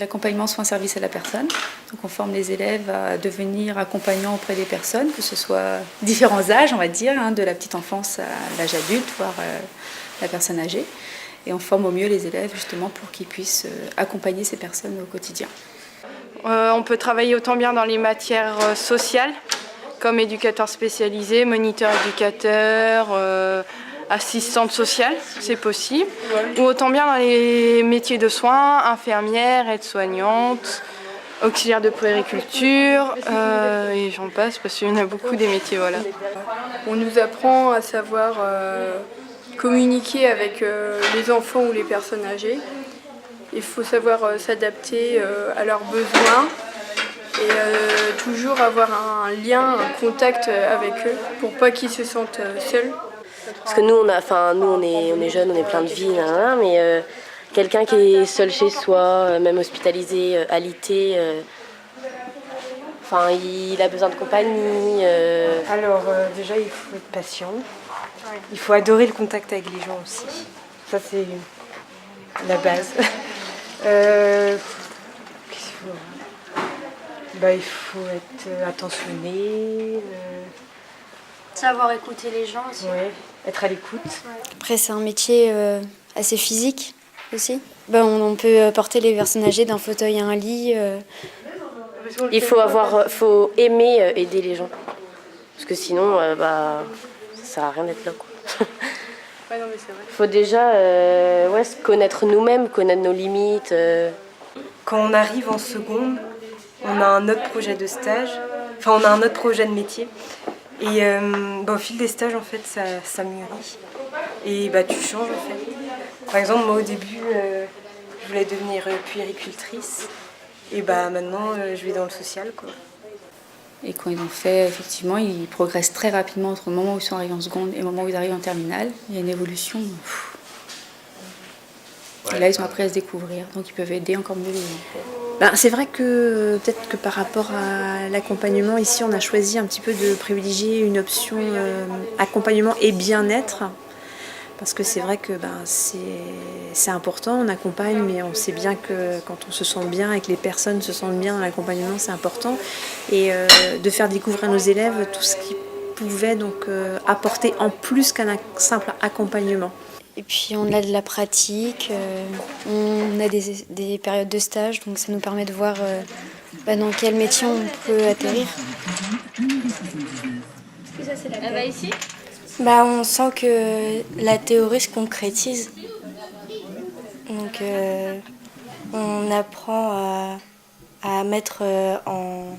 L'accompagnement soins service à la personne. Donc on forme les élèves à devenir accompagnants auprès des personnes, que ce soit différents âges, on va dire, de la petite enfance à l'âge adulte, voire la personne âgée. Et on forme au mieux les élèves justement pour qu'ils puissent accompagner ces personnes au quotidien. On peut travailler autant bien dans les matières sociales, comme éducateur spécialisé, moniteur éducateur, assistante sociale, c'est possible. Ou autant bien dans les métiers de soins, infirmière, aide-soignante, auxiliaire de puériculture, et j'en passe parce qu'il y en a beaucoup des métiers. Voilà. On nous apprend à savoir communiquer avec les enfants ou les personnes âgées. Il faut savoir s'adapter à leurs besoins et toujours avoir un lien, un contact avec eux pour pas qu'ils se sentent seuls. Parce que nous, on est jeunes, on est plein de vie, mais quelqu'un qui est seul chez soi, même hospitalisé, alité, il a besoin de compagnie. Alors déjà, il faut être patient. Il faut adorer le contact avec les gens aussi. Ça, c'est la base. Qu'est-ce qu'il faut il faut être attentionné. Savoir écouter les gens aussi. Ouais, être à l'écoute. Après, c'est un métier assez physique aussi. On peut porter les personnes âgées d'un fauteuil à un lit. Il faut aimer aider les gens. Parce que sinon, ça sert à rien d'être là, quoi. Ouais, non, mais c'est vrai. Il faut déjà se connaître nous-mêmes, connaître nos limites. Quand on arrive en seconde, on a un autre projet de stage. On a un autre projet de métier. Et au fil des stages, en fait, ça mûrit. Et tu changes, en fait. Par exemple, moi, au début, je voulais devenir puéricultrice. Et maintenant, je vais dans le social, quoi. Et quand ils ont fait, effectivement, ils progressent très rapidement entre le moment où ils sont arrivés en seconde et le moment où ils arrivent en terminale. Il y a une évolution. Et là, ils ont appris à se découvrir, donc ils peuvent aider encore mieux les gens. C'est vrai que peut-être que par rapport à l'accompagnement, ici on a choisi un petit peu de privilégier une option accompagnement et bien-être. Parce que c'est vrai que c'est important, on accompagne, mais on sait bien que quand on se sent bien et que les personnes se sentent bien dans l'accompagnement, c'est important. Et de faire découvrir à nos élèves tout ce qui pouvait donc apporter en plus qu'un simple accompagnement. Et puis on a de la pratique, on a des périodes de stage, donc ça nous permet de voir dans quel métier on peut atterrir. Elle va ici ? On sent que la théorie se concrétise. Donc on apprend à mettre en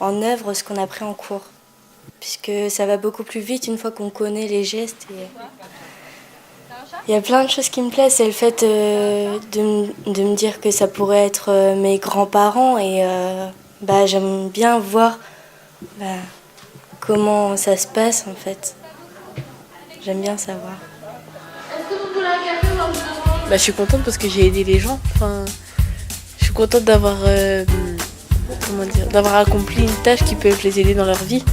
œuvre ce qu'on a appris en cours. Puisque ça va beaucoup plus vite une fois qu'on connaît les gestes. Il y a plein de choses qui me plaisent. C'est le fait de me dire que ça pourrait être mes grands-parents. Et j'aime bien voir comment ça se passe en fait. J'aime bien savoir. Je suis contente parce que j'ai aidé les gens. Je suis contente d'avoir accompli une tâche qui peut les aider dans leur vie.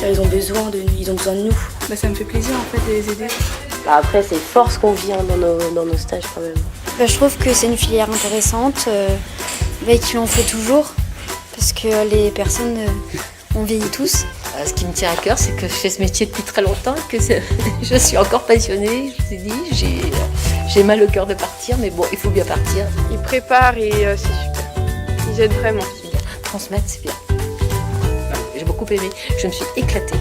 Ils ont besoin de nous. Ça me fait plaisir en fait de les aider. Après, c'est fort ce qu'on vient dans nos stages quand même. Je trouve que c'est une filière intéressante, qu'il en faut toujours, parce que les personnes, on vieillit tous. Ce qui me tient à cœur, c'est que je fais ce métier depuis très longtemps et que je suis encore passionnée. Je vous ai dit, j'ai mal au cœur de partir, mais bon, il faut bien partir. Ils préparent et c'est super. Ils aident vraiment. Transmettre, c'est bien. J'ai beaucoup aimé. Je me suis éclatée.